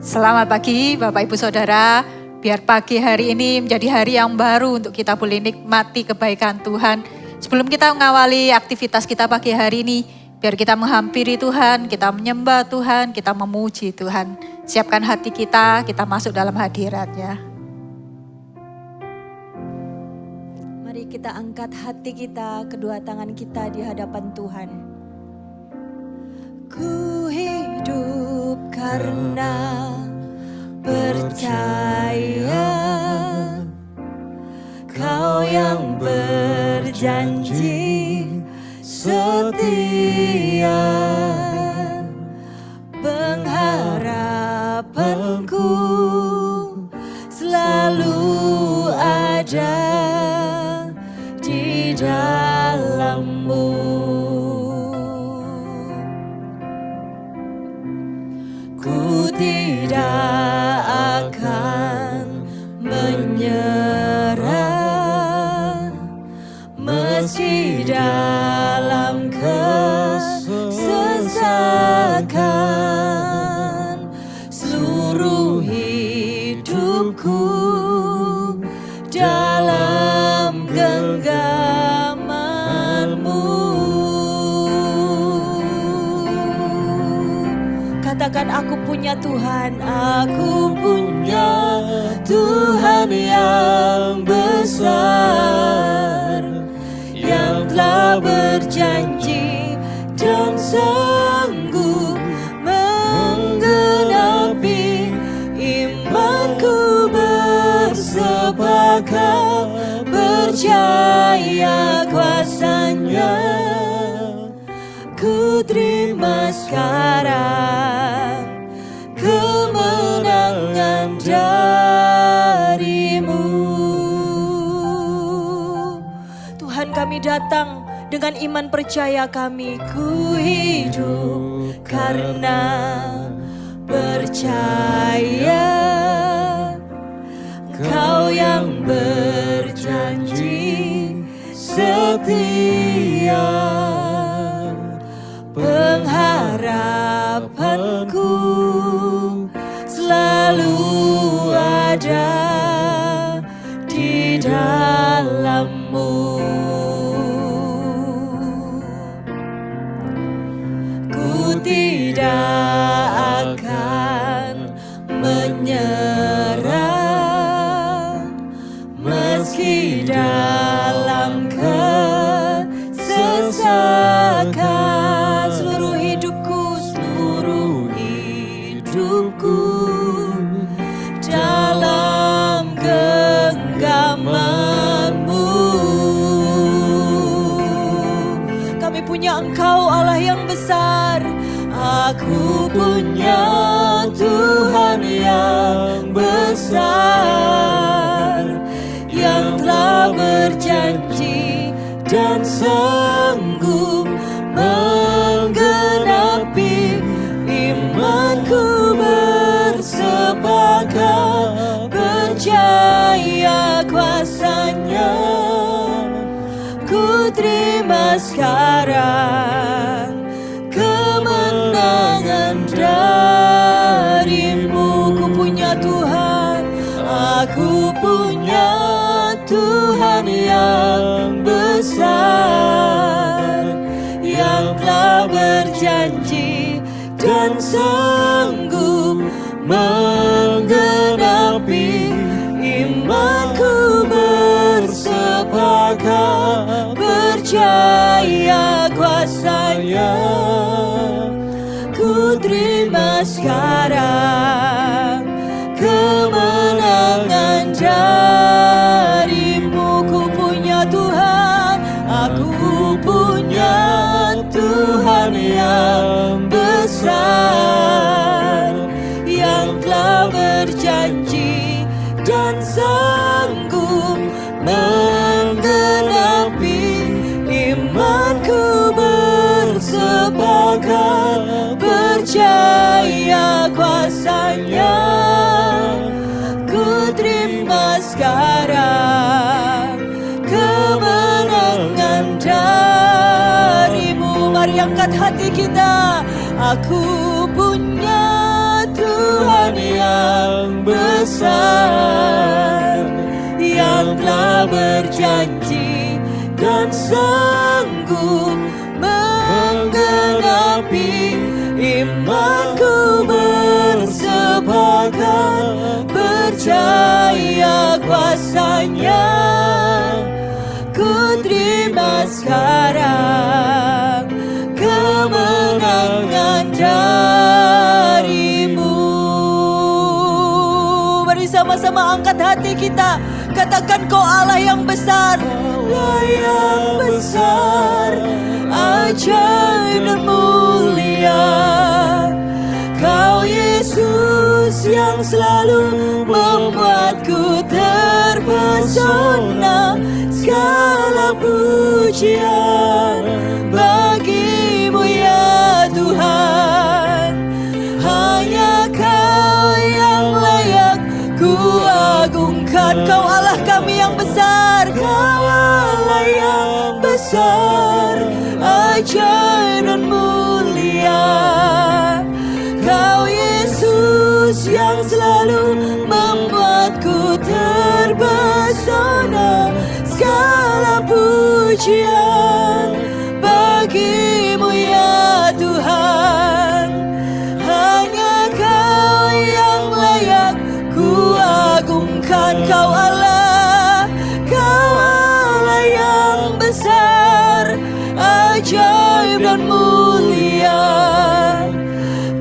Selamat pagi Bapak Ibu Saudara, biar pagi hari ini menjadi hari yang baru untuk kita boleh nikmati kebaikan Tuhan. Sebelum kita mengawali aktivitas kita pagi hari ini, biar kita menghampiri Tuhan, kita menyembah Tuhan, kita memuji Tuhan. Siapkan hati kita masuk dalam hadirat-Nya. Mari kita angkat hati kita, kedua tangan kita di hadapan Tuhan. Ku hidup karena percaya Kau yang berjanji setia. Pengharapanku selalu ada di dalam-Mu. Ku tidak akan menyerah meski dalam kesesakan. Seluruh hidupku dalam genggaman-Mu. Katakan, aku punya Tuhan, aku punya Tuhan yang besar, yang telah berjanji dan sanggup menggenapi imanku. Bersepakat percaya kuasa-Nya, ku terima sekarang kemenangan dari-Mu. Tuhan, kami datang dengan iman percaya kami. Ku hidup karena percaya Kau yang berjanji setia. Pengharapanku selalu ada di dalam-Mu. Ku tidak akan menyerah meski dalam kesesakan. Seluruh hidupku dalam genggaman-Mu. Kami punya Engkau, Allah yang besar. Aku punya Tuhan yang besar, yang telah berjanji dan sanggup menggenapi imanku. Bersepakat percaya kuasa-Nya, ku terima sekarang kemenangan dari-Mu. Ku punya Tuhan, aku punya Tuhan yang besar, yang telah berjanji dan sanggup menggenapi imanku. Bersepakat percaya kuasa-Nya, ku terima sekarang kemenangan dari-Mu. Ku punya Tuhan, aku punya Tuhan yang besar, yang telah berjanji dan sanggup menggenapi imanku. Bersepakat percaya kuasa-Nya, ku terima sekarang kemenangan dari-Mu. Mari angkat hati kita. Aku punya Tuhan berjanji dan sanggup menggenapi. Imanku bersepakat, percaya kuasanya. Ku terima sekarang kemenangan darimu. Mari sama-sama angkat hati kita, katakan kau Allah yang besar, Allah yang besar, ajaib dan mulia. Kau Yesus yang selalu membuatku terpesona. Segala pujian bagimu ya Tuhan. Hanya Kau yang layak ku agungkan. Kau Allah kami yang besar, Kau Allah yang besar, ajaib dan mulia. Kau Yesus yang selalu membuatku terpesona. Segala pujian bagimu ya Tuhan. Hanya Kau yang layak ku agungkan. Kau Allah yang besar, ajaib dan mulia.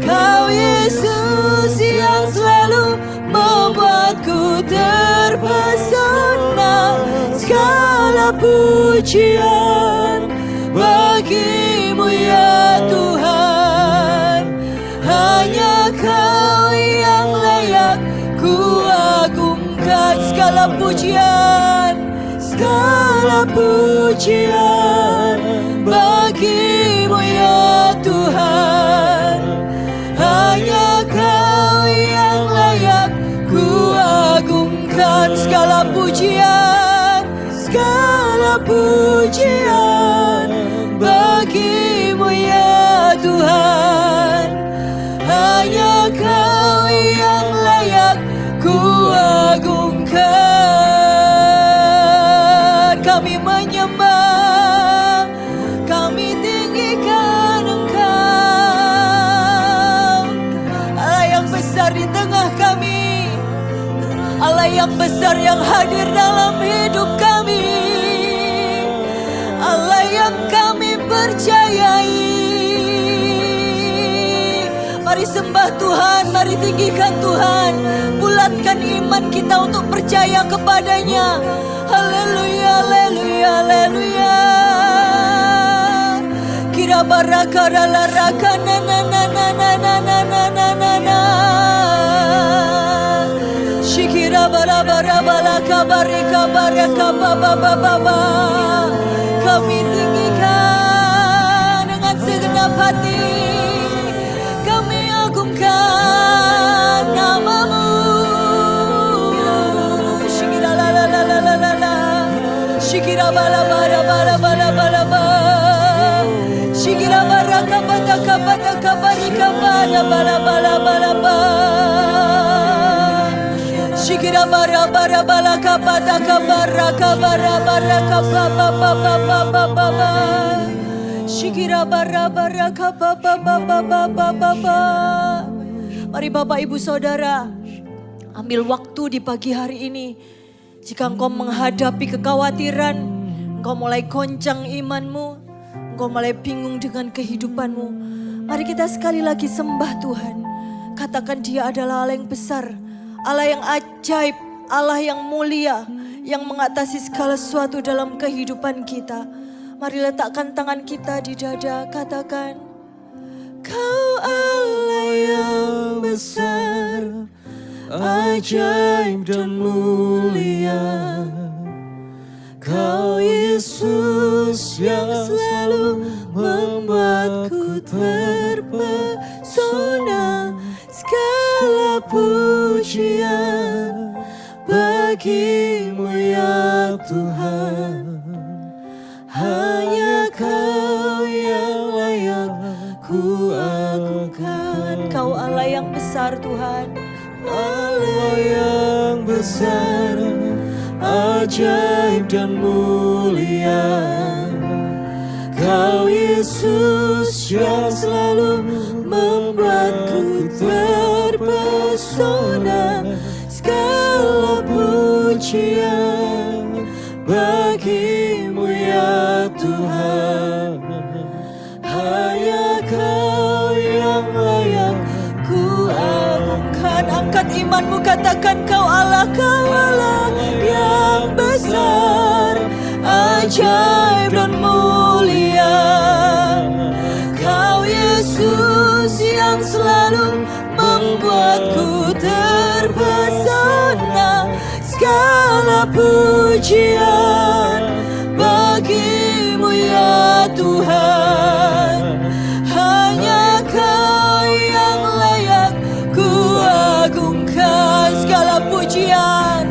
Kau Yesus yang selalu membuatku terpesona. Segala pujian bagimu ya Tuhan. Hanya Kau yang layak ku agungkan. Segala pujian bagimu ya Tuhan. Hanya Kau yang layak ku agungkan. Segala pujian bagimu ya Tuhan. Hanya Kau yang layak ku agungkan. Kami menyembah, kami tinggikan Engkau, Allah yang besar di tengah kami, Allah yang besar yang hadir dalam hidup kami, Allah yang kami percayai. Mari sembah Tuhan, mari tinggikan Tuhan, bulatkan iman kita untuk percaya kepadanya. Haleluya, haleluya, haleluya. Kira baraka rala raka na na na na na na na na na na na. Shikira bara bara bala kabarika baraka baba baba baba. Kami tinggikan dengan segenap hati, kami agungkan namamu. Shikira la la la la la la la. Shikira bala bala bala bala bala bala. Shikira baraka bata kabata kabarika bala bala bala bala bala. Shikira bara bara bala kabata kabaraka bara baraka baba baba baba baba. Shikira bara bara kababa baba baba baba. Mari Bapak Ibu Saudara, ambil waktu di pagi hari ini. Jika engkau menghadapi kekhawatiran, engkau mulai goncang imanmu, engkau mulai bingung dengan kehidupanmu, mari kita sekali lagi sembah Tuhan. Katakan Dia adalah Allah yang besar, Allah yang ajaib, Allah yang mulia, yang mengatasi segala sesuatu dalam kehidupan kita. Mari letakkan tangan kita di dada, katakan, Kau Allah yang besar, ajaib dan mulia. Kau Yesus yang selalu membuatku terpesona. Segala pujian bagimu ya Tuhan. Hanya Kau yang layak ku agungkan. Kau Allah yang besar Tuhan, Allah yang besar, ajaib dan mulia. Kau Yesus yang selalu membuatku terpesona. Segala pujian bagimu ya Tuhan. Hanya Kau yang layak ku agungkan. Angkat imanmu, katakan Kau Allah yang besar, ajaib dan mulia. Kau Yesus yang selalu membuatku terpesona. Segala pujian bagimu ya Tuhan. Hanya Kau yang layak ku agungkan. Segala pujian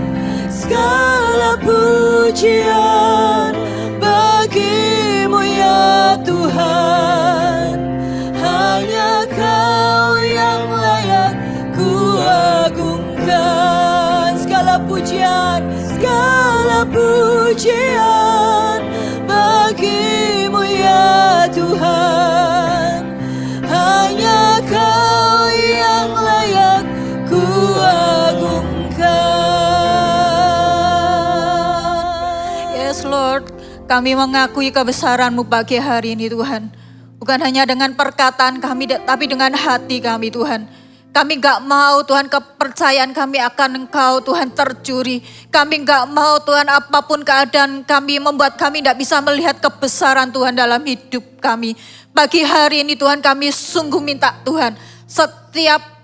bagimu ya Tuhan. Hanya Kau yang layak ku agungkan. Segala pujian bagimu ya Tuhan. Hanya Kau yang layak ku agungkan. Yes Lord, kami mengakui kebesaran-Mu pagi hari ini Tuhan. Bukan hanya dengan perkataan kami, tapi dengan hati kami Tuhan. Kami gak mau Tuhan kepercayaan kami akan Engkau Tuhan tercuri. Kami gak mau Tuhan apapun keadaan kami membuat kami tidak bisa melihat kebesaran Tuhan dalam hidup kami. Pagi hari ini Tuhan kami sungguh minta Tuhan setiap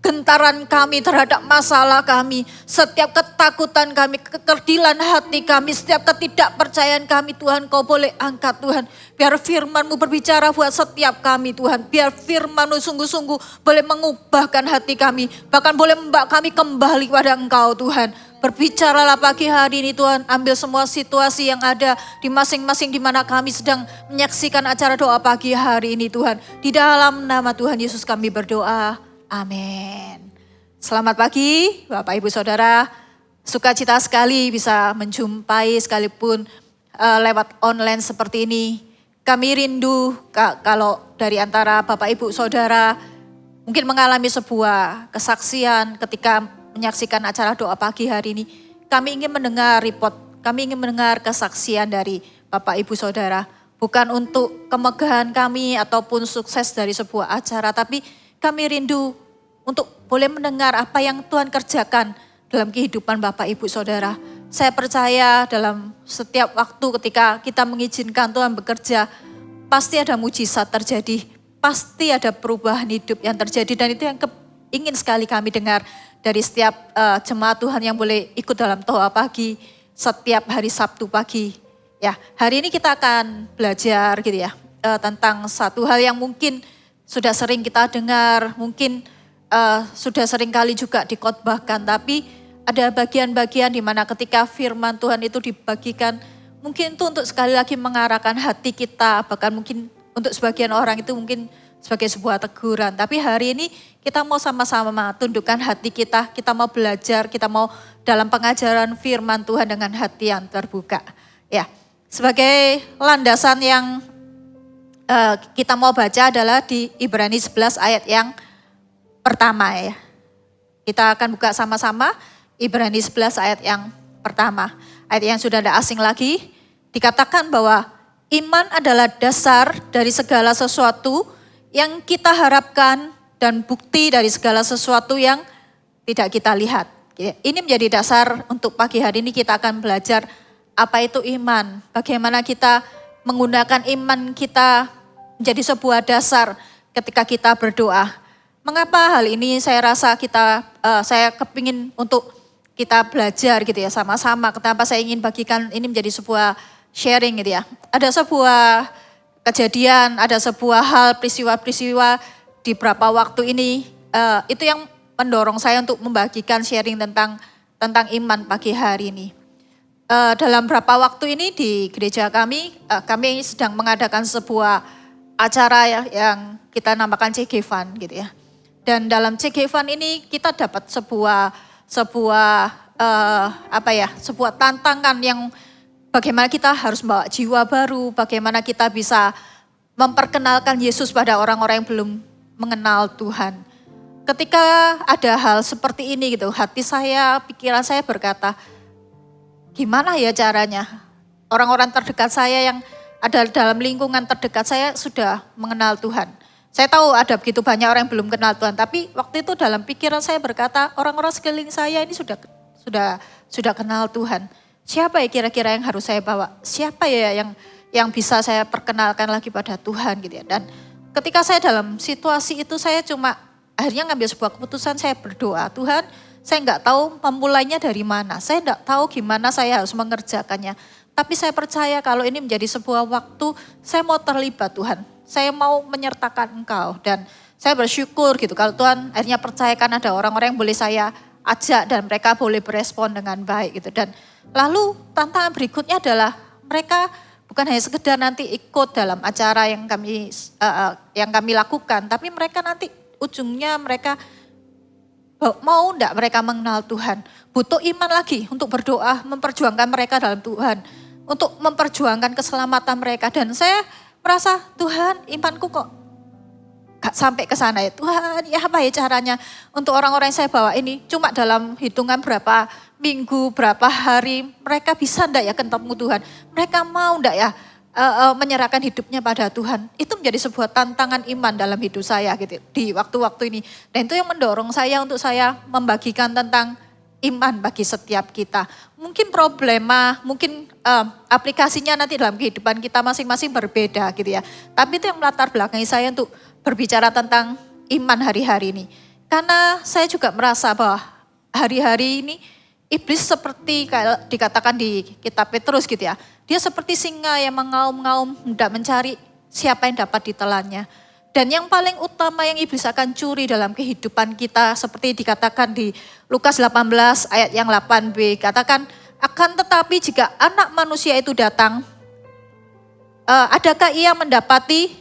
gentaran kami terhadap masalah kami, setiap ketakutan kami, kekerdilan hati kami, setiap ketidakpercayaan kami Tuhan Kau boleh angkat Tuhan. Biar firman-Mu berbicara buat setiap kami Tuhan. Biar firman-Mu sungguh-sungguh boleh mengubahkan hati kami. Bahkan boleh membawa kami kembali kepada Engkau Tuhan. Berbicaralah pagi hari ini Tuhan. Ambil semua situasi yang ada di masing-masing di mana kami sedang menyaksikan acara doa pagi hari ini Tuhan. Di dalam nama Tuhan Yesus kami berdoa. Amin. Selamat pagi Bapak Ibu Saudara. Sukacita sekali bisa menjumpai sekalipun lewat online seperti ini. Kami rindu kalau dari antara Bapak Ibu Saudara mungkin mengalami sebuah kesaksian ketika menyaksikan acara doa pagi hari ini. Kami ingin mendengar report, kami ingin mendengar kesaksian dari Bapak Ibu Saudara. Bukan untuk kemegahan kami ataupun sukses dari sebuah acara, tapi kami rindu untuk boleh mendengar apa yang Tuhan kerjakan dalam kehidupan Bapak Ibu Saudara. Saya percaya dalam setiap waktu ketika kita mengizinkan Tuhan bekerja, pasti ada mujizat terjadi, pasti ada perubahan hidup yang terjadi. Dan itu yang ingin sekali kami dengar dari setiap jemaat Tuhan yang boleh ikut dalam doa pagi setiap hari Sabtu pagi. Ya, hari ini kita akan belajar gitu ya tentang satu hal yang mungkin sudah sering kita dengar, mungkin sudah sering kali juga dikhotbahkan, tapi ada bagian-bagian di mana ketika firman Tuhan itu dibagikan, mungkin itu untuk sekali lagi mengarahkan hati kita, bahkan mungkin untuk sebagian orang itu mungkin sebagai sebuah teguran. Tapi hari ini kita mau sama-sama tundukkan hati kita mau belajar, kita mau dalam pengajaran firman Tuhan dengan hati yang terbuka. Ya, sebagai landasan yang kita mau baca adalah di Ibrani 11 ayat yang pertama ya. Kita akan buka sama-sama Ibrani 11 ayat yang pertama. Ayat yang sudah tidak asing lagi. Dikatakan bahwa iman adalah dasar dari segala sesuatu yang kita harapkan dan bukti dari segala sesuatu yang tidak kita lihat. Ini menjadi dasar untuk pagi hari ini kita akan belajar apa itu iman. Bagaimana kita menggunakan iman kita menjadi sebuah dasar ketika kita berdoa. Mengapa hal ini saya rasa saya kepingin untuk kita belajar gitu ya sama-sama. Kenapa saya ingin bagikan ini menjadi sebuah sharing gitu ya. Ada sebuah kejadian, ada sebuah hal, peristiwa-peristiwa di beberapa waktu ini. Itu yang mendorong saya untuk membagikan sharing tentang iman pagi hari ini. Dalam beberapa waktu ini di gereja kami sedang mengadakan sebuah acara yang kita namakan CG Fund gitu ya. Dan dalam CG Fund ini kita dapat sebuah sebuah tantangan yang bagaimana kita harus membawa jiwa baru, bagaimana kita bisa memperkenalkan Yesus pada orang-orang yang belum mengenal Tuhan. Ketika ada hal seperti ini gitu, hati saya, pikiran saya berkata, gimana ya caranya? Orang-orang terdekat saya yang ada dalam lingkungan terdekat saya sudah mengenal Tuhan. Saya tahu ada begitu banyak orang yang belum kenal Tuhan, tapi waktu itu dalam pikiran saya berkata, orang-orang sekeliling saya ini sudah kenal Tuhan. Siapa ya kira-kira yang harus saya bawa? Siapa ya yang bisa saya perkenalkan lagi pada Tuhan gitu ya. Dan ketika saya dalam situasi itu saya cuma akhirnya ngambil sebuah keputusan, saya berdoa, Tuhan saya nggak tahu memulainya dari mana, saya nggak tahu gimana saya harus mengerjakannya. Tapi saya percaya kalau ini menjadi sebuah waktu, saya mau terlibat Tuhan, saya mau menyertakan Engkau. Dan saya bersyukur gitu kalau Tuhan akhirnya percayakan ada orang-orang yang boleh saya ajak dan mereka boleh berespon dengan baik gitu. Dan lalu tantangan berikutnya adalah mereka bukan hanya sekedar nanti ikut dalam acara yang kami lakukan, tapi mereka nanti ujungnya mereka mau enggak mereka mengenal Tuhan. Butuh iman lagi untuk berdoa, memperjuangkan mereka dalam Tuhan. Untuk memperjuangkan keselamatan mereka. Dan saya merasa Tuhan imanku kok gak sampai ke sana ya. Tuhan ya apa ya caranya untuk orang-orang yang saya bawa ini. Cuma dalam hitungan berapa minggu, berapa hari mereka bisa enggak ya ketemu Tuhan. Mereka mau enggak ya menyerahkan hidupnya pada Tuhan. Itu menjadi sebuah tantangan iman dalam hidup saya gitu di waktu-waktu ini. Dan itu yang mendorong saya untuk saya membagikan tentang iman bagi setiap kita. Mungkin problema, mungkin aplikasinya nanti dalam kehidupan kita masing-masing berbeda gitu ya. Tapi itu yang melatar belakangi saya untuk berbicara tentang iman hari-hari ini. Karena saya juga merasa bahwa hari-hari ini iblis seperti kayak dikatakan di kitab Petrus gitu ya. Dia seperti singa yang mengaum-ngaum hendak mencari siapa yang dapat ditelannya. Dan yang paling utama yang iblis akan curi dalam kehidupan kita seperti dikatakan di Lukas 18 ayat yang 8b. Katakan, akan tetapi jika anak manusia itu datang, adakah ia mendapati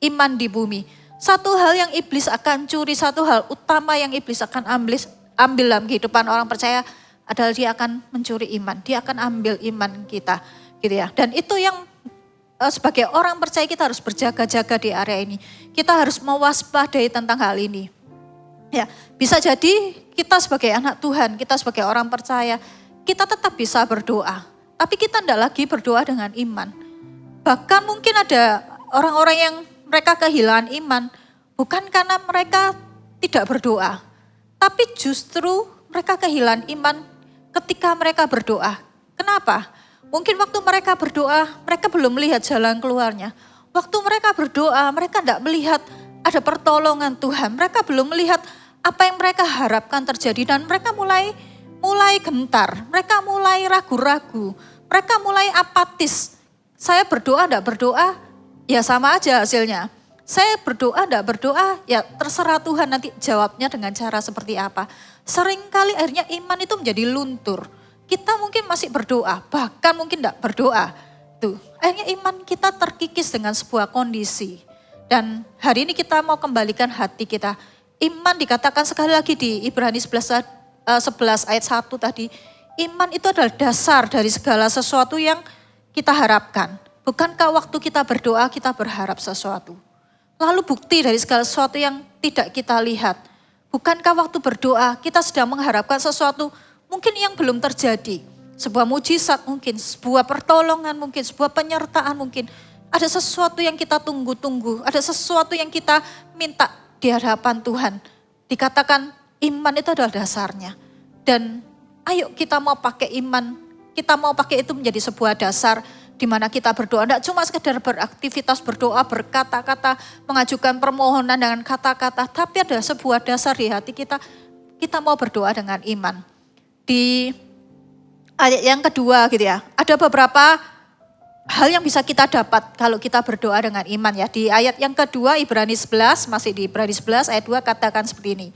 iman di bumi? Satu hal yang iblis akan curi, satu hal utama yang iblis akan ambil dalam kehidupan orang percaya adalah dia akan mencuri iman. Dia akan ambil iman kita gitu ya. Dan itu yang sebagai orang percaya kita harus berjaga-jaga di area ini. Kita harus mewaspadai tentang hal ini. Ya, bisa jadi kita sebagai anak Tuhan, kita sebagai orang percaya, kita tetap bisa berdoa. Tapi kita tidak lagi berdoa dengan iman. Bahkan mungkin ada orang-orang yang mereka kehilangan iman, bukan karena mereka tidak berdoa. Tapi justru mereka kehilangan iman ketika mereka berdoa. Kenapa? Mungkin waktu mereka berdoa, mereka belum melihat jalan keluarnya. Waktu mereka berdoa, mereka tidak melihat ada pertolongan Tuhan. Mereka belum melihat apa yang mereka harapkan terjadi dan mereka mulai gentar. Mereka mulai ragu-ragu. Mereka mulai apatis. Saya berdoa, tidak berdoa, ya sama aja hasilnya. Saya berdoa, tidak berdoa, ya terserah Tuhan nanti jawabnya dengan cara seperti apa. Seringkali akhirnya iman itu menjadi luntur. Kita mungkin masih berdoa, bahkan mungkin tidak berdoa. Tuh, akhirnya iman kita terkikis dengan sebuah kondisi. Dan hari ini kita mau kembalikan hati kita. Iman dikatakan sekali lagi di Ibrani 11 ayat 1 tadi. Iman itu adalah dasar dari segala sesuatu yang kita harapkan. Bukankah waktu kita berdoa kita berharap sesuatu? Lalu bukti dari segala sesuatu yang tidak kita lihat. Bukankah waktu berdoa kita sedang mengharapkan sesuatu mungkin yang belum terjadi, sebuah mujizat mungkin, sebuah pertolongan mungkin, sebuah penyertaan mungkin. Ada sesuatu yang kita tunggu-tunggu, ada sesuatu yang kita minta di hadapan Tuhan. Dikatakan iman itu adalah dasarnya. Dan ayo kita mau pakai iman, kita mau pakai itu menjadi sebuah dasar di mana kita berdoa. Tidak cuma sekedar beraktivitas berdoa, berkata-kata, mengajukan permohonan dengan kata-kata, tapi ada sebuah dasar di hati kita, kita mau berdoa dengan iman. Di ayat yang kedua gitu ya, ada beberapa hal yang bisa kita dapat kalau kita berdoa dengan iman ya. Di ayat yang kedua Ibrani 11, masih di Ibrani 11 ayat 2 katakan seperti ini.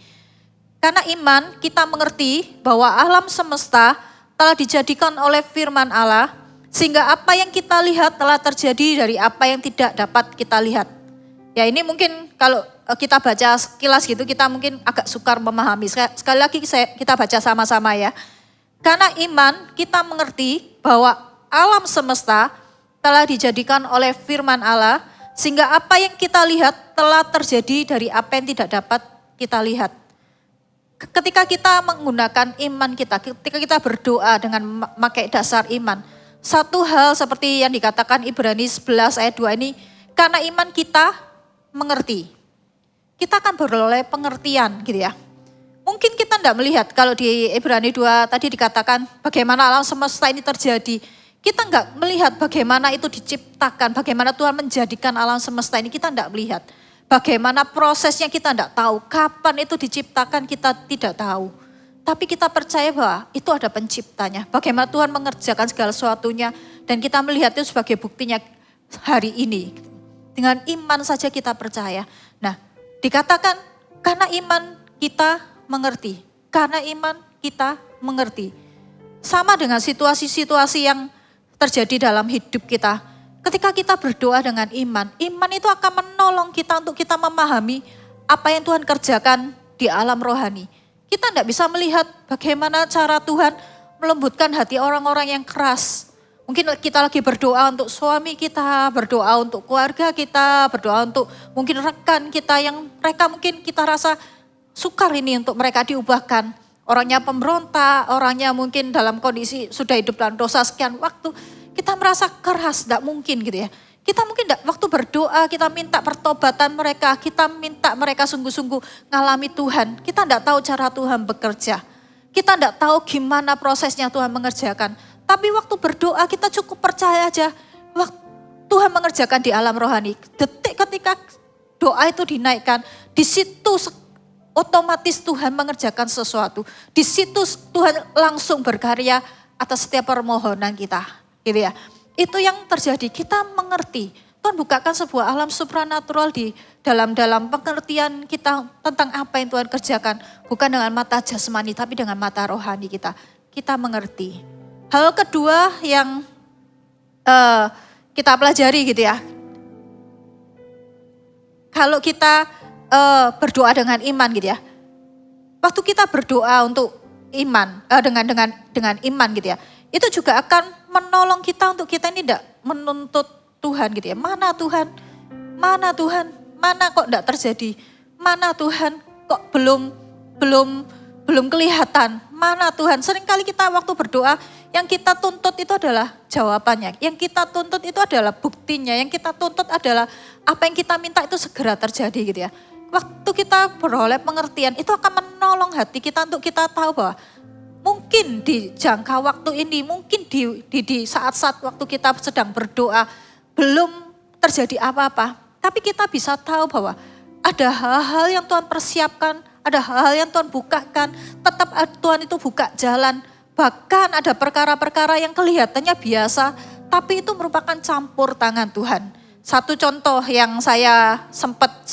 Karena iman kita mengerti bahwa alam semesta telah dijadikan oleh firman Allah, sehingga apa yang kita lihat telah terjadi dari apa yang tidak dapat kita lihat. Ya ini mungkin kalau kita baca sekilas gitu kita mungkin agak sukar memahami. Sekali lagi kita baca sama-sama ya. Karena iman kita mengerti bahwa alam semesta telah dijadikan oleh firman Allah, sehingga apa yang kita lihat telah terjadi dari apa yang tidak dapat kita lihat. Ketika kita menggunakan iman kita, ketika kita berdoa dengan memakai dasar iman, satu hal seperti yang dikatakan Ibrani 11 ayat 2 ini, karena iman kita mengerti. Kita akan beroleh pengertian gitu ya. Mungkin kita tidak melihat kalau di Ibrani 2 tadi dikatakan bagaimana alam semesta ini terjadi. Kita enggak melihat bagaimana itu diciptakan, bagaimana Tuhan menjadikan alam semesta ini, kita enggak melihat. Bagaimana prosesnya kita tidak tahu, kapan itu diciptakan kita tidak tahu. Tapi kita percaya bahwa itu ada penciptanya. Bagaimana Tuhan mengerjakan segala sesuatunya dan kita melihat itu sebagai buktinya hari ini. Dengan iman saja kita percaya. Nah, dikatakan karena iman kita mengerti. Karena iman kita mengerti. Sama dengan situasi-situasi yang terjadi dalam hidup kita. Ketika kita berdoa dengan iman, iman itu akan menolong kita untuk kita memahami apa yang Tuhan kerjakan di alam rohani. Kita tidak bisa melihat bagaimana cara Tuhan melembutkan hati orang-orang yang keras. Mungkin kita lagi berdoa untuk suami kita, berdoa untuk keluarga kita, berdoa untuk mungkin rekan kita yang mereka mungkin kita rasa sukar ini untuk mereka diubahkan. Orangnya pemberontak, orangnya mungkin dalam kondisi sudah hidup dalam dosa sekian waktu. Kita merasa keras, tidak mungkin gitu ya. Kita mungkin waktu berdoa, kita minta pertobatan mereka, kita minta mereka sungguh-sungguh ngalami Tuhan. Kita tidak tahu cara Tuhan bekerja. Kita tidak tahu gimana prosesnya Tuhan mengerjakan. Tapi waktu berdoa kita cukup percaya aja. Waktu Tuhan mengerjakan di alam rohani. Detik ketika doa itu dinaikkan, di situ otomatis Tuhan mengerjakan sesuatu. Di situ Tuhan langsung berkarya atas setiap permohonan kita. Gitu ya. Itu yang terjadi, kita mengerti. Tuhan bukakan sebuah alam supranatural di dalam pengertian kita tentang apa yang Tuhan kerjakan. Bukan dengan mata jasmani tapi dengan mata rohani kita. Kita mengerti. Hal kedua yang kita pelajari gitu ya. Kalau kita berdoa dengan iman gitu ya. Waktu kita berdoa untuk iman, dengan iman gitu ya. Itu juga akan menolong kita untuk kita ini tidak menuntut Tuhan gitu ya. Mana Tuhan? Mana Tuhan? Mana kok tidak terjadi? Mana Tuhan? Kok belum kelihatan? Mana Tuhan? Seringkali kita waktu berdoa yang kita tuntut itu adalah jawabannya. Yang kita tuntut itu adalah buktinya. Yang kita tuntut adalah apa yang kita minta itu segera terjadi gitu ya. Waktu kita beroleh pengertian itu akan menolong hati kita untuk kita tahu bahwa mungkin di jangka waktu ini, mungkin di saat-saat waktu kita sedang berdoa, belum terjadi apa-apa. Tapi kita bisa tahu bahwa ada hal-hal yang Tuhan persiapkan, ada hal-hal yang Tuhan bukakan, tetap Tuhan itu buka jalan. Bahkan ada perkara-perkara yang kelihatannya biasa, tapi itu merupakan campur tangan Tuhan. Satu contoh yang saya sempat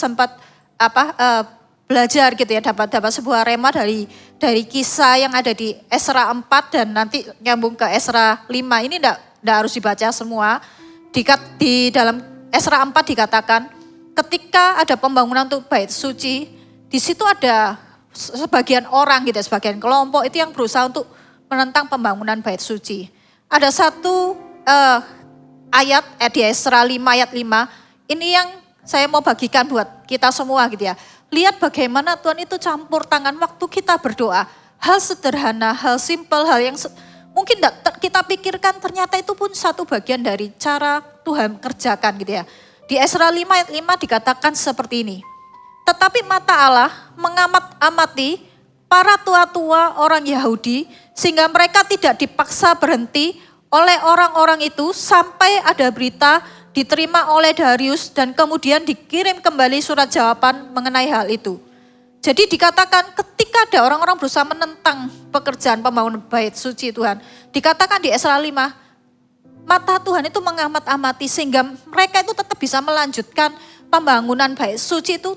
belajar gitu ya, dapat sebuah rema dari kisah yang ada di Esra 4 dan nanti nyambung ke Esra 5. Ini enggak harus dibaca semua. Di dalam Esra 4 dikatakan ketika ada pembangunan untuk bait suci, di situ ada sebagian orang gitu, sebagian kelompok itu yang berusaha untuk menentang pembangunan bait suci. Ada satu ayat di Esra 5 ayat 5, ini yang saya mau bagikan buat kita semua gitu ya. Lihat bagaimana Tuhan itu campur tangan waktu kita berdoa. Hal sederhana, hal simpel, hal yang mungkin kita pikirkan ternyata itu pun satu bagian dari cara Tuhan kerjakan gitu ya. Di Esra 5 ayat 5 dikatakan seperti ini. Tetapi mata Allah mengamat-amati para tua-tua orang Yahudi sehingga mereka tidak dipaksa berhenti oleh orang-orang itu sampai ada berita diterima oleh Darius dan kemudian dikirim kembali surat jawaban mengenai hal itu. Jadi dikatakan ketika ada orang-orang berusaha menentang pekerjaan pembangunan bait suci Tuhan. Dikatakan di Esra 5, mata Tuhan itu mengamat-amati sehingga mereka itu tetap bisa melanjutkan pembangunan bait suci itu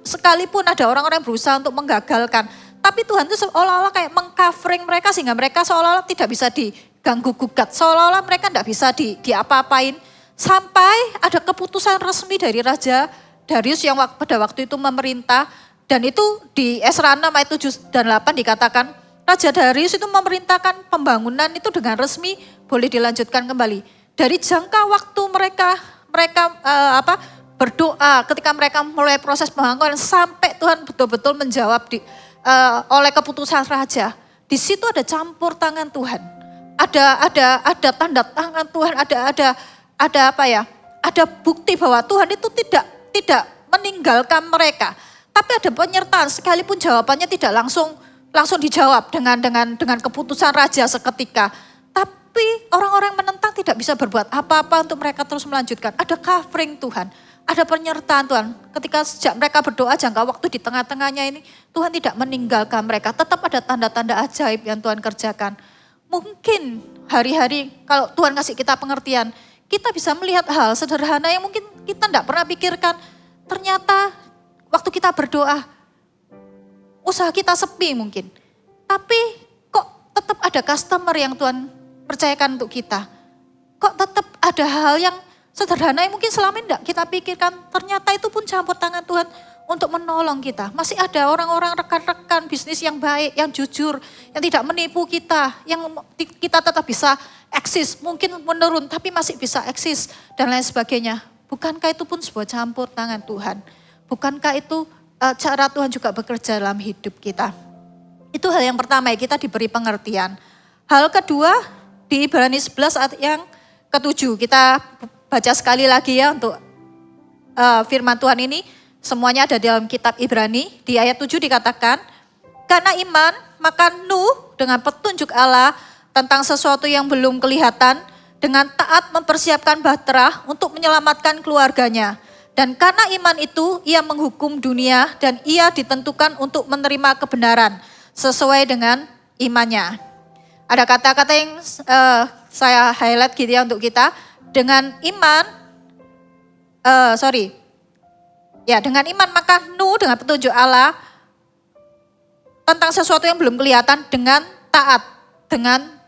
sekalipun ada orang-orang yang berusaha untuk menggagalkan. Tapi Tuhan itu seolah-olah kayak mengcovering mereka sehingga mereka seolah-olah tidak bisa diganggu gugat. Seolah-olah mereka tidak bisa diapa-apain. Sampai ada keputusan resmi dari Raja Darius yang pada waktu itu memerintah. Dan itu di Esra 6 ayat 7 dan 8 dikatakan, Raja Darius itu memerintahkan pembangunan itu dengan resmi boleh dilanjutkan kembali. Dari jangka waktu mereka berdoa ketika mereka mulai proses pembangunan sampai Tuhan betul-betul menjawab oleh keputusan raja. Di situ ada campur tangan Tuhan. Ada tanda tangan Tuhan, ada bukti bahwa Tuhan itu tidak meninggalkan mereka. Tapi ada penyertaan sekalipun jawabannya tidak langsung dijawab dengan keputusan raja seketika. Tapi orang-orang menentang tidak bisa berbuat apa-apa untuk mereka terus melanjutkan. Ada covering Tuhan, ada penyertaan Tuhan. Ketika sejak mereka berdoa jangka waktu di tengah-tengahnya ini, Tuhan tidak meninggalkan mereka. Tetap ada tanda-tanda ajaib yang Tuhan kerjakan. Mungkin hari-hari kalau Tuhan kasih kita pengertian, kita bisa melihat hal sederhana yang mungkin kita tidak pernah pikirkan. Ternyata waktu kita berdoa, usaha kita sepi mungkin. Tapi kok tetap ada customer yang Tuhan percayakan untuk kita. Kok tetap ada hal yang sederhana yang mungkin selama ini tidak kita pikirkan. Ternyata itu pun campur tangan Tuhan untuk menolong kita. Masih ada orang-orang rekan-rekan bisnis yang baik, yang jujur, yang tidak menipu kita. Yang kita tetap bisa eksis, mungkin menurun tapi masih bisa eksis dan lain sebagainya. Bukankah itu pun sebuah campur tangan Tuhan? Bukankah itu cara Tuhan juga bekerja dalam hidup kita? Itu hal yang pertama ya, kita diberi pengertian. Hal kedua di Ibrani 11 ayat yang ke-7. Kita baca sekali lagi ya untuk firman Tuhan ini. Semuanya ada dalam kitab Ibrani. Di ayat 7 dikatakan, karena iman maka Nuh dengan petunjuk Allah tentang sesuatu yang belum kelihatan, dengan taat mempersiapkan bahtera untuk menyelamatkan keluarganya. Dan karena iman itu ia menghukum dunia dan ia ditentukan untuk menerima kebenaran sesuai dengan imannya. Ada kata-kata yang saya highlight gitu ya untuk kita. Dengan iman, dengan iman maka Nuh dengan petunjuk Allah tentang sesuatu yang belum kelihatan dengan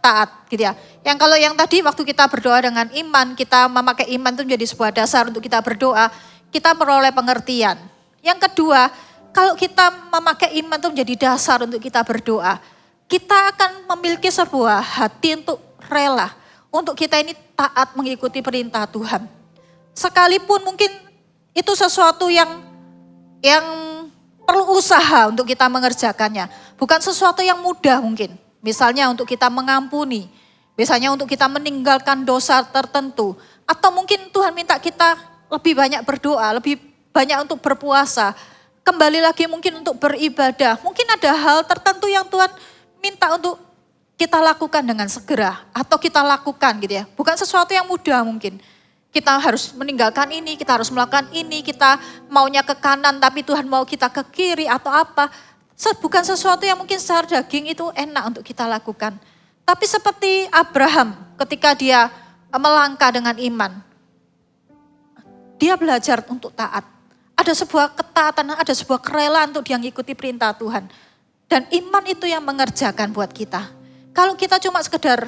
taat gitu ya. Yang kalau yang tadi waktu kita berdoa dengan iman, kita memakai iman itu menjadi sebuah dasar untuk kita berdoa, kita peroleh pengertian. Yang kedua, kalau kita memakai iman itu menjadi dasar untuk kita berdoa, kita akan memiliki sebuah hati untuk rela, untuk kita ini taat mengikuti perintah Tuhan. Sekalipun mungkin itu sesuatu yang perlu usaha untuk kita mengerjakannya. Bukan sesuatu yang mudah mungkin. Misalnya untuk kita mengampuni, misalnya untuk kita meninggalkan dosa tertentu. Atau mungkin Tuhan minta kita lebih banyak berdoa, lebih banyak untuk berpuasa. Kembali lagi mungkin untuk beribadah. Mungkin ada hal tertentu yang Tuhan minta untuk kita lakukan dengan segera. Atau kita lakukan gitu ya. Bukan sesuatu yang mudah mungkin. Kita harus meninggalkan ini, kita harus melakukan ini, kita maunya ke kanan tapi Tuhan mau kita ke kiri atau apa. Bukan sesuatu yang mungkin secara daging itu enak untuk kita lakukan. Tapi seperti Abraham ketika dia melangkah dengan iman. Dia belajar untuk taat. Ada sebuah ketaatan, ada sebuah kerelaan untuk dia mengikuti perintah Tuhan. Dan iman itu yang mengerjakan buat kita. Kalau kita cuma sekedar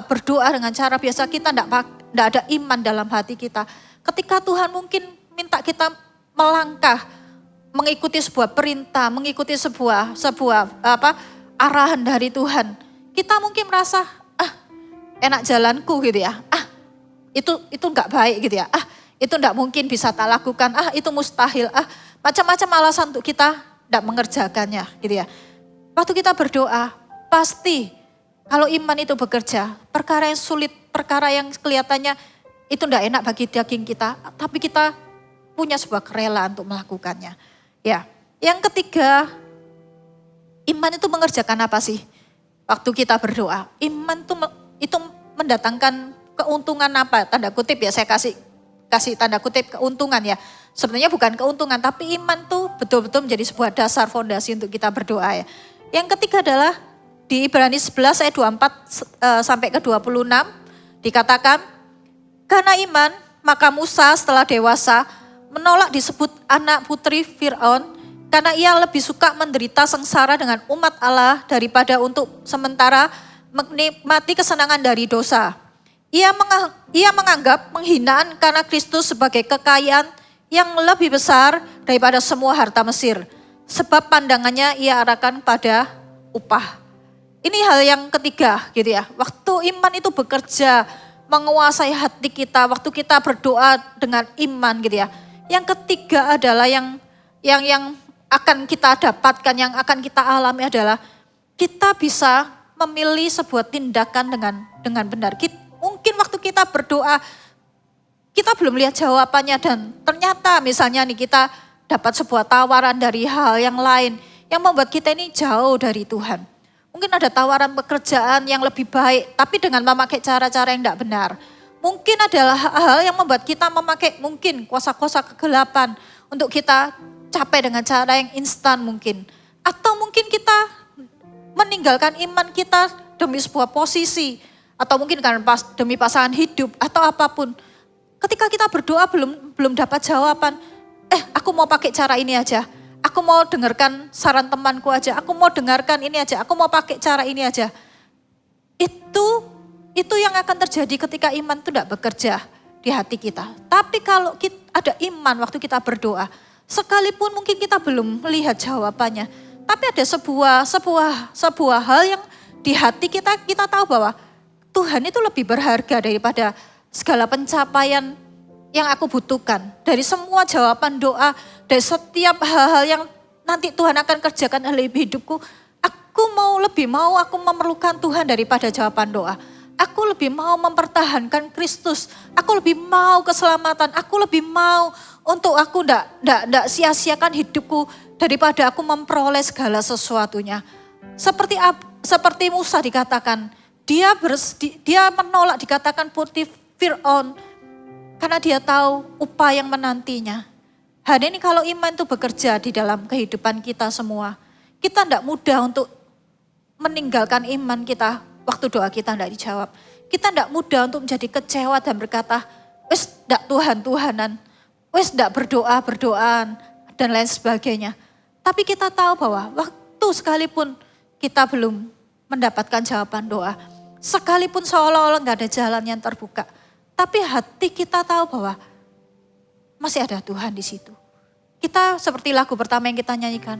berdoa dengan cara biasa, kita tidak ada iman dalam hati kita. Ketika Tuhan mungkin minta kita melangkah, mengikuti sebuah perintah, mengikuti sebuah arahan dari Tuhan. Kita mungkin merasa, enak jalanku gitu ya. Itu enggak baik gitu ya. Itu enggak mungkin bisa tak lakukan. Itu mustahil. Macam-macam alasan untuk kita enggak mengerjakannya gitu ya. Waktu kita berdoa, pasti kalau iman itu bekerja, perkara yang sulit, perkara yang kelihatannya itu enggak enak bagi daging kita, tapi kita punya sebuah kerelaan untuk melakukannya. Ya, yang ketiga, iman itu mengerjakan apa sih? Waktu kita berdoa, iman itu mendatangkan keuntungan apa? Tanda kutip ya, saya kasih tanda kutip keuntungan ya. Sebenarnya bukan keuntungan, tapi iman tuh betul-betul menjadi sebuah dasar fondasi untuk kita berdoa ya. Yang ketiga adalah di Ibrani 11 ayat 24 sampai ke 26 dikatakan, karena iman maka Musa setelah dewasa menolak disebut anak putri Fir'aun karena ia lebih suka menderita sengsara dengan umat Allah daripada untuk sementara menikmati kesenangan dari dosa. Ia menganggap penghinaan karena Kristus sebagai kekayaan yang lebih besar daripada semua harta Mesir. Sebab pandangannya ia arahkan pada upah. Ini hal yang ketiga gitu ya. Waktu iman itu bekerja menguasai hati kita, waktu kita berdoa dengan iman gitu ya. Yang ketiga adalah yang akan kita dapatkan, yang akan kita alami adalah kita bisa memilih sebuah tindakan dengan benar. Mungkin waktu kita berdoa kita belum lihat jawabannya dan ternyata misalnya nih kita dapat sebuah tawaran dari hal yang lain yang membuat kita ini jauh dari Tuhan. Mungkin ada tawaran pekerjaan yang lebih baik tapi dengan memakai cara-cara yang tidak benar. Mungkin adalah hal yang membuat kita memakai mungkin kuasa-kuasa kegelapan untuk kita capai dengan cara yang instan mungkin. Atau mungkin kita meninggalkan iman kita demi sebuah posisi. Atau mungkin karena demi pasangan hidup atau apapun. Ketika kita berdoa belum dapat jawaban, aku mau pakai cara ini aja. Aku mau dengarkan saran temanku aja. Aku mau dengarkan ini aja. Aku mau pakai cara ini aja. Itu yang akan terjadi ketika iman itu tidak bekerja di hati kita. Tapi kalau kita ada iman waktu kita berdoa, sekalipun mungkin kita belum melihat jawabannya, tapi ada sebuah hal yang di hati kita tahu bahwa Tuhan itu lebih berharga daripada segala pencapaian yang aku butuhkan. Dari semua jawaban doa, dari setiap hal-hal yang nanti Tuhan akan kerjakan dalam hidupku, aku memerlukan Tuhan daripada jawaban doa. Aku lebih mau mempertahankan Kristus. Aku lebih mau keselamatan. Aku lebih mau untuk aku tidak sia-siakan hidupku daripada aku memperoleh segala sesuatunya. Seperti Musa dikatakan, dia menolak dikatakan putih Fir'aun karena dia tahu upah yang menantinya. Hari ini kalau iman itu bekerja di dalam kehidupan kita semua, kita tidak mudah untuk meninggalkan iman kita waktu doa kita tidak dijawab. Kita tidak mudah untuk menjadi kecewa dan berkata, wes tidak Tuhan-Tuhanan, wes tidak berdoa-berdoaan dan lain sebagainya. Tapi kita tahu bahwa waktu sekalipun kita belum mendapatkan jawaban doa, sekalipun seolah-olah nggak ada jalan yang terbuka, tapi hati kita tahu bahwa masih ada Tuhan di situ. Kita seperti lagu pertama yang kita nyanyikan,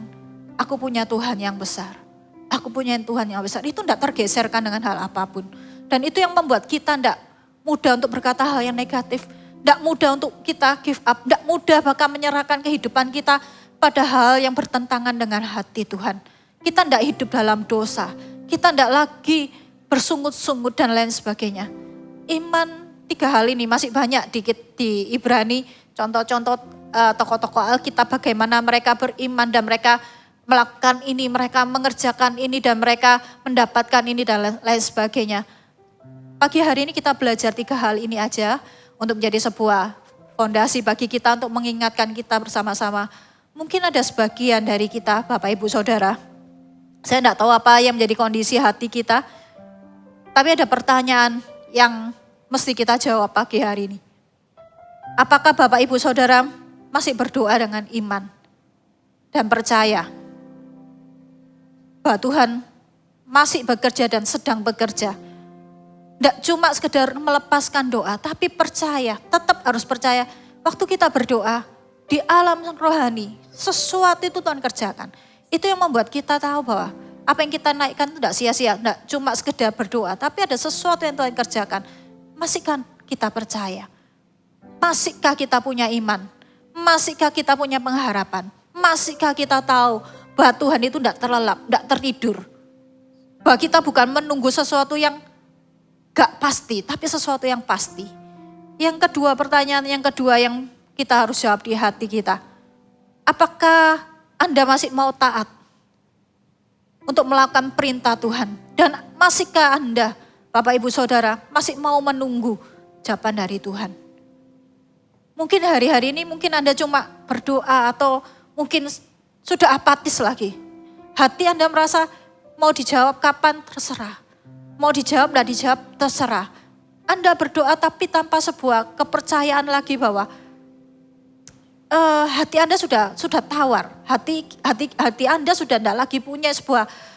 aku punya Tuhan yang besar. Aku punya Tuhan yang besar. Itu tidak tergeserkan dengan hal apapun. Dan itu yang membuat kita tidak mudah untuk berkata hal yang negatif. Tidak mudah untuk kita give up. Tidak mudah bahkan menyerahkan kehidupan kita pada hal yang bertentangan dengan hati Tuhan. Kita tidak hidup dalam dosa. Kita tidak lagi bersungut-sungut dan lain sebagainya. Iman 3 hal ini masih banyak di Ibrani. Contoh-contoh tokoh-tokoh Alkitab bagaimana mereka beriman dan mereka melakukan ini, mereka mengerjakan ini dan mereka mendapatkan ini dan lain sebagainya. Pagi hari ini kita belajar 3 hal ini aja untuk menjadi sebuah fondasi bagi kita untuk mengingatkan kita bersama-sama. Mungkin ada sebagian dari kita, Bapak Ibu Saudara, saya tidak tahu apa yang menjadi kondisi hati kita, tapi ada pertanyaan yang mesti kita jawab pagi hari ini. Apakah Bapak Ibu Saudara masih berdoa dengan iman dan percaya bahwa Tuhan masih bekerja dan sedang bekerja. Tidak cuma sekedar melepaskan doa, tapi percaya, tetap harus percaya. Waktu kita berdoa, di alam rohani, sesuatu itu Tuhan kerjakan. Itu yang membuat kita tahu bahwa apa yang kita naikkan itu tidak sia-sia, tidak cuma sekedar berdoa, tapi ada sesuatu yang Tuhan kerjakan. Masihkah kita percaya? Masihkah kita punya iman? Masihkah kita punya pengharapan? Masihkah kita tahu bahwa Tuhan itu tidak terlelap, tidak tertidur. Bahwa kita bukan menunggu sesuatu yang gak pasti, tapi sesuatu yang pasti. Yang kedua, pertanyaan yang kedua yang kita harus jawab di hati kita. Apakah Anda masih mau taat untuk melakukan perintah Tuhan? Dan masihkah Anda, Bapak Ibu Saudara, masih mau menunggu jawaban dari Tuhan? Mungkin hari-hari ini mungkin Anda cuma berdoa atau mungkin sudah apatis lagi. Hati Anda merasa mau dijawab kapan terserah. Mau dijawab tidak dijawab terserah. Anda berdoa tapi tanpa sebuah kepercayaan lagi bahwa hati Anda sudah tawar. Hati Anda sudah tidak lagi punya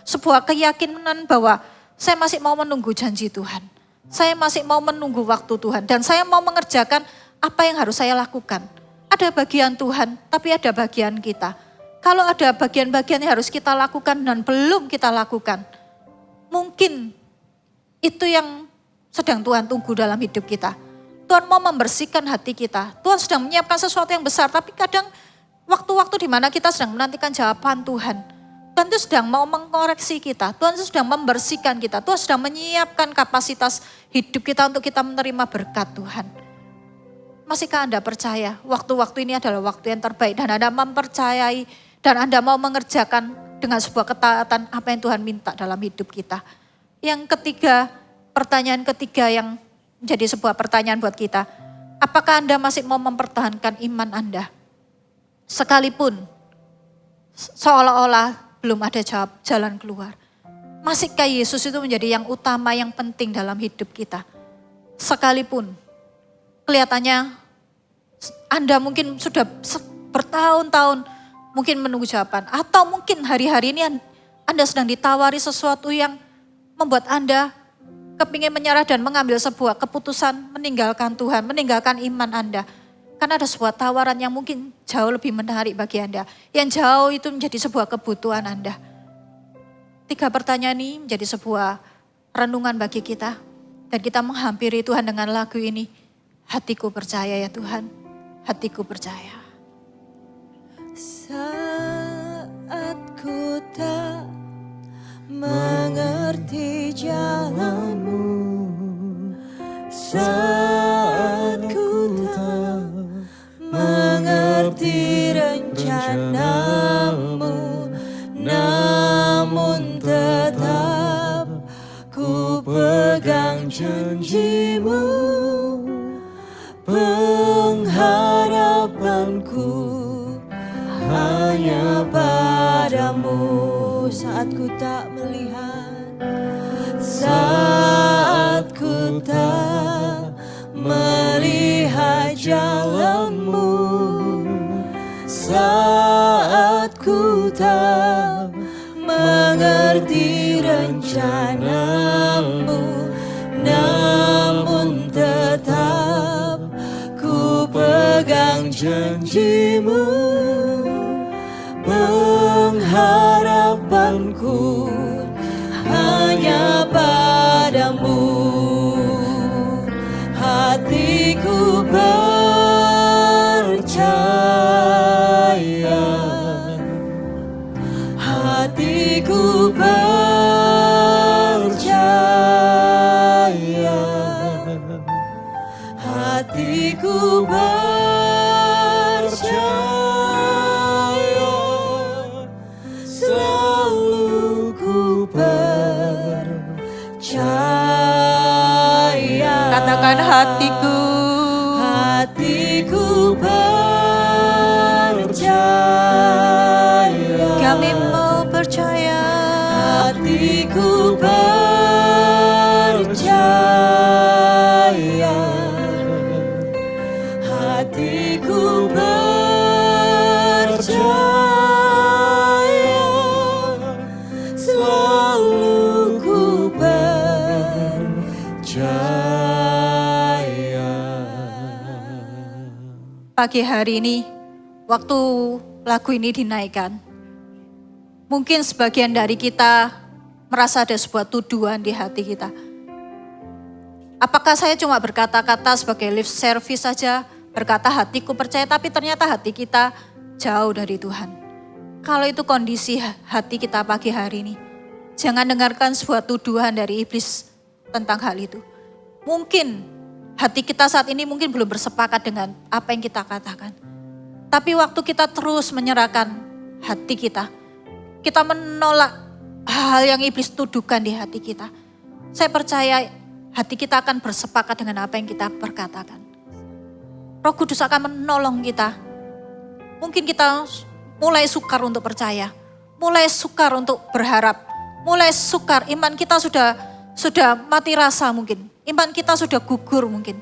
sebuah keyakinan bahwa saya masih mau menunggu janji Tuhan. Saya masih mau menunggu waktu Tuhan. Dan saya mau mengerjakan apa yang harus saya lakukan. Ada bagian Tuhan tapi ada bagian kita. Kalau ada bagian-bagian yang harus kita lakukan dan belum kita lakukan, mungkin itu yang sedang Tuhan tunggu dalam hidup kita. Tuhan mau membersihkan hati kita. Tuhan sedang menyiapkan sesuatu yang besar, tapi kadang waktu-waktu di mana kita sedang menantikan jawaban Tuhan. Tuhan itu sedang mau mengkoreksi kita. Tuhan itu sedang membersihkan kita. Tuhan sedang menyiapkan kapasitas hidup kita untuk kita menerima berkat Tuhan. Masihkah Anda percaya waktu-waktu ini adalah waktu yang terbaik dan Anda mempercayai dan Anda mau mengerjakan dengan sebuah ketaatan apa yang Tuhan minta dalam hidup kita. Yang ketiga, pertanyaan ketiga yang jadi sebuah pertanyaan buat kita. Apakah Anda masih mau mempertahankan iman Anda? Sekalipun seolah-olah belum ada jalan keluar. Masihkah Yesus itu menjadi yang utama, yang penting dalam hidup kita? Sekalipun kelihatannya Anda mungkin sudah bertahun-tahun mungkin menunggu jawaban. Atau mungkin hari-hari ini Anda sedang ditawari sesuatu yang membuat Anda kepingin menyerah dan mengambil sebuah keputusan meninggalkan Tuhan, meninggalkan iman Anda. Karena ada sebuah tawaran yang mungkin jauh lebih menarik bagi Anda. Yang jauh itu menjadi sebuah kebutuhan Anda. 3 pertanyaan ini menjadi sebuah renungan bagi kita. Dan kita menghampiri Tuhan dengan lagu ini. Hatiku percaya ya Tuhan, hatiku percaya. Saat ku tak mengerti jalanmu, saat ku tak mengerti rencanamu, namun tetap ku pegang janjimu. Pengharapanku hanya padamu. Saat ku tak melihat, saat ku tak melihat jalanmu, saat ku tak mengerti rencanamu, namun tetap ku pegang janjimu. Pengharapanku hanya padamu. Hatiku percaya, hatiku percaya, hatiku percaya. Selalu ku percaya. Katakan hatiku. Hatiku percaya. Kami mau percaya. Hatiku percaya. Hatiku percaya. Selalu ku percaya. Pagi hari ini, waktu lagu ini dinaikkan, mungkin sebagian dari kita merasa ada sebuah tuduhan di hati kita. Apakah saya cuma berkata-kata sebagai lip service saja, berkata hatiku percaya, tapi ternyata hati kita jauh dari Tuhan. Kalau itu kondisi hati kita pagi hari ini, jangan dengarkan sebuah tuduhan dari iblis tentang hal itu. Mungkin hati kita saat ini mungkin belum bersepakat dengan apa yang kita katakan. Tapi waktu kita terus menyerahkan hati kita menolak hal yang iblis tuduhkan di hati kita. Saya percaya hati kita akan bersepakat dengan apa yang kita perkatakan. Roh Kudus akan menolong kita. Mungkin kita mulai sukar untuk percaya, mulai sukar untuk berharap, mulai sukar, iman kita sudah mati rasa mungkin. Iman kita sudah gugur mungkin.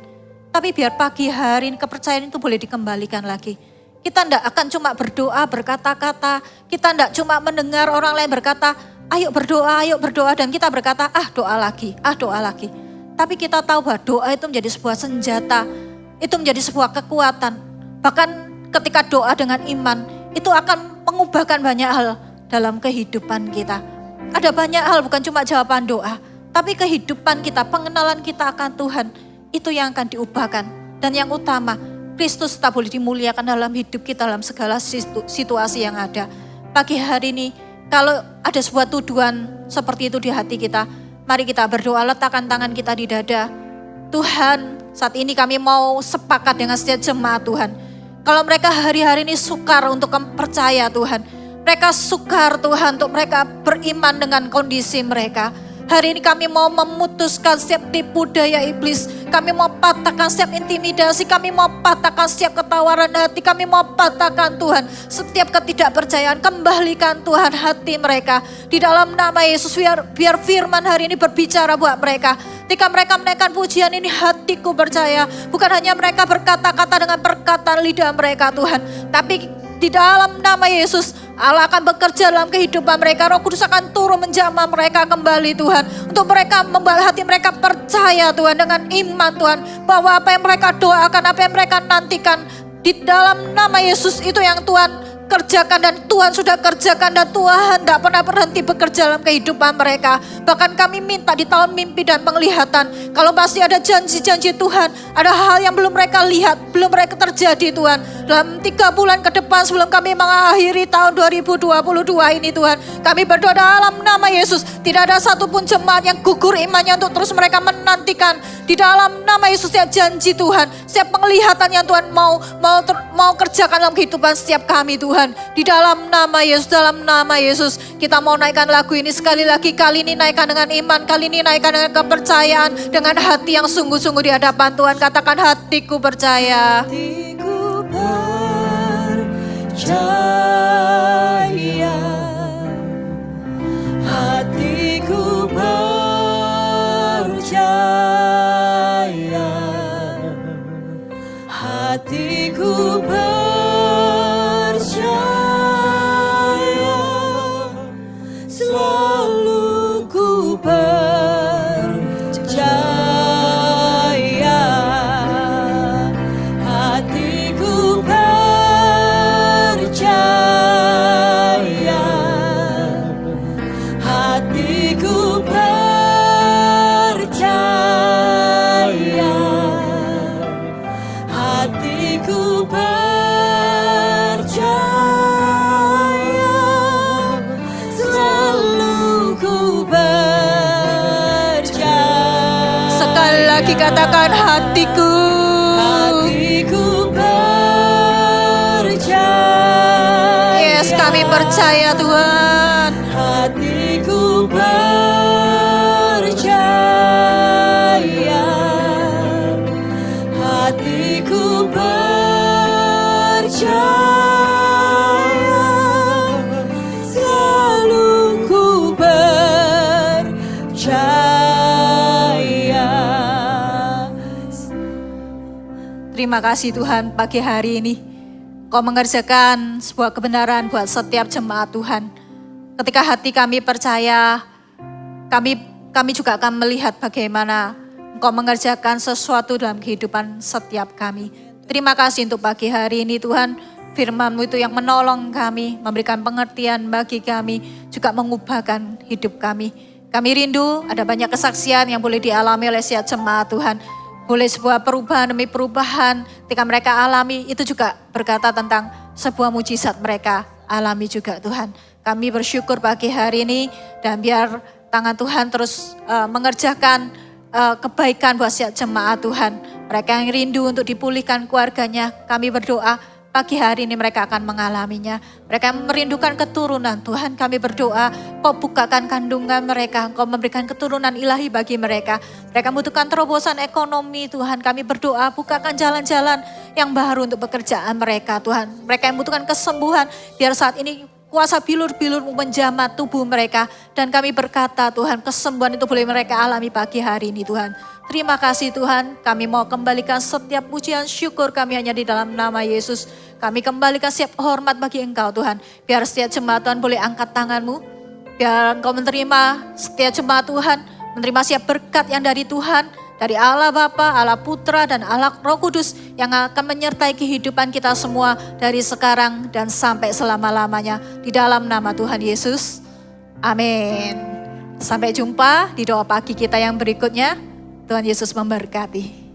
Tapi biar pagi hari ini kepercayaan itu boleh dikembalikan lagi. Kita tidak akan cuma berdoa, berkata-kata. Kita tidak cuma mendengar orang lain berkata, ayo berdoa. Dan kita berkata, doa lagi. Tapi kita tahu bahwa doa itu menjadi sebuah senjata. Itu menjadi sebuah kekuatan. Bahkan ketika doa dengan iman, itu akan mengubahkan banyak hal dalam kehidupan kita. Ada banyak hal, bukan cuma jawaban doa, tapi kehidupan kita, pengenalan kita akan Tuhan, itu yang akan diubahkan. Dan yang utama, Kristus tak boleh dimuliakan dalam hidup kita, dalam segala situasi yang ada. Pagi hari ini, kalau ada sebuah tuduhan seperti itu di hati kita, mari kita berdoa, letakkan tangan kita di dada. Tuhan, saat ini kami mau sepakat dengan setiap jemaat Tuhan. Kalau mereka hari-hari ini sukar untuk percaya Tuhan, mereka sukar Tuhan untuk mereka beriman dengan kondisi mereka. Hari ini kami mau memutuskan setiap tipu daya iblis. Kami mau patahkan setiap intimidasi. Kami mau patahkan setiap ketawaran hati. Kami mau patahkan Tuhan setiap ketidakpercayaan. Kembalikan Tuhan hati mereka. Di dalam nama Yesus, biar firman hari ini berbicara buat mereka. Ketika mereka menaikkan pujian ini, hatiku percaya. Bukan hanya mereka berkata-kata dengan perkataan lidah mereka Tuhan. Tapi di dalam nama Yesus, Allah akan bekerja dalam kehidupan mereka. Roh Kudus akan turun menjamah mereka kembali Tuhan. Untuk mereka membuat hati mereka percaya Tuhan dengan iman Tuhan. Bahwa apa yang mereka doakan, apa yang mereka nantikan di dalam nama Yesus itu yang Tuhan kerjakan dan Tuhan sudah kerjakan dan Tuhan tidak pernah berhenti bekerja dalam kehidupan mereka. Bahkan kami minta di tahun mimpi dan penglihatan, kalau pasti ada janji-janji Tuhan, ada hal yang belum mereka lihat, belum mereka terjadi Tuhan. Dalam 3 bulan ke depan sebelum kami mengakhiri tahun 2022 ini Tuhan, kami berdoa dalam nama Yesus, tidak ada satupun jemaat yang gugur imannya untuk terus mereka menantikan di dalam nama Yesus setiap janji Tuhan, setiap penglihatan yang Tuhan mau kerjakan dalam kehidupan setiap kami Tuhan. Di dalam nama Yesus, dalam nama Yesus, kita mau naikkan lagu ini sekali lagi. Kali ini naikkan dengan iman, kali ini naikkan dengan kepercayaan, dengan hati yang sungguh-sungguh di hadapan Tuhan. Katakan, hatiku percaya. Hatiku percaya, hatiku percaya, hatiku percaya, selalu ku percaya, hatiku percaya, hatiku percaya, hatiku percaya, selalu ku percaya. Sekali lagi katakan, hatiku. Hatiku percaya. Yes, kami percaya Tuhan. Hatiku percaya, hatiku percaya, selalu ku percaya. Terima kasih Tuhan, pagi hari ini Kau mengerjakan sebuah kebenaran buat setiap jemaat Tuhan. Ketika hati kami percaya, kami juga akan melihat bagaimana Engkau mengerjakan sesuatu dalam kehidupan setiap kami. Terima kasih untuk pagi hari ini Tuhan. Firman-Mu itu yang menolong kami, memberikan pengertian bagi kami, juga mengubahkan hidup kami. Kami rindu ada banyak kesaksian yang boleh dialami oleh setiap jemaat Tuhan. Boleh sebuah perubahan demi perubahan ketika mereka alami, itu juga berkata tentang sebuah mujizat mereka alami juga Tuhan. Kami bersyukur pagi hari ini dan biar tangan Tuhan terus mengerjakan kebaikan buat setiap jemaat Tuhan. Mereka yang rindu untuk dipulihkan keluarganya, kami berdoa pagi hari ini mereka akan mengalaminya. Mereka yang merindukan keturunan, Tuhan kami berdoa, Kau bukakan kandungan mereka, Kau memberikan keturunan ilahi bagi mereka. Mereka membutuhkan terobosan ekonomi, Tuhan kami berdoa, bukakan jalan-jalan yang baru untuk pekerjaan mereka, Tuhan. Mereka yang membutuhkan kesembuhan, biar saat ini kuasa bilur-bilur menjamah tubuh mereka. Dan kami berkata Tuhan, kesembuhan itu boleh mereka alami pagi hari ini Tuhan. Terima kasih Tuhan, kami mau kembalikan setiap pujian syukur kami hanya di dalam nama Yesus. Kami kembalikan setiap hormat bagi Engkau Tuhan. Biar setiap jemaat Tuhan boleh angkat tangan-Mu. Biar Engkau menerima setiap jemaat Tuhan, menerima setiap berkat yang dari Tuhan, dari Allah Bapa, Allah Putra, dan Allah Roh Kudus yang akan menyertai kehidupan kita semua dari sekarang dan sampai selama-lamanya. Di dalam nama Tuhan Yesus. Amin. Sampai jumpa di doa pagi kita yang berikutnya. Tuhan Yesus memberkati.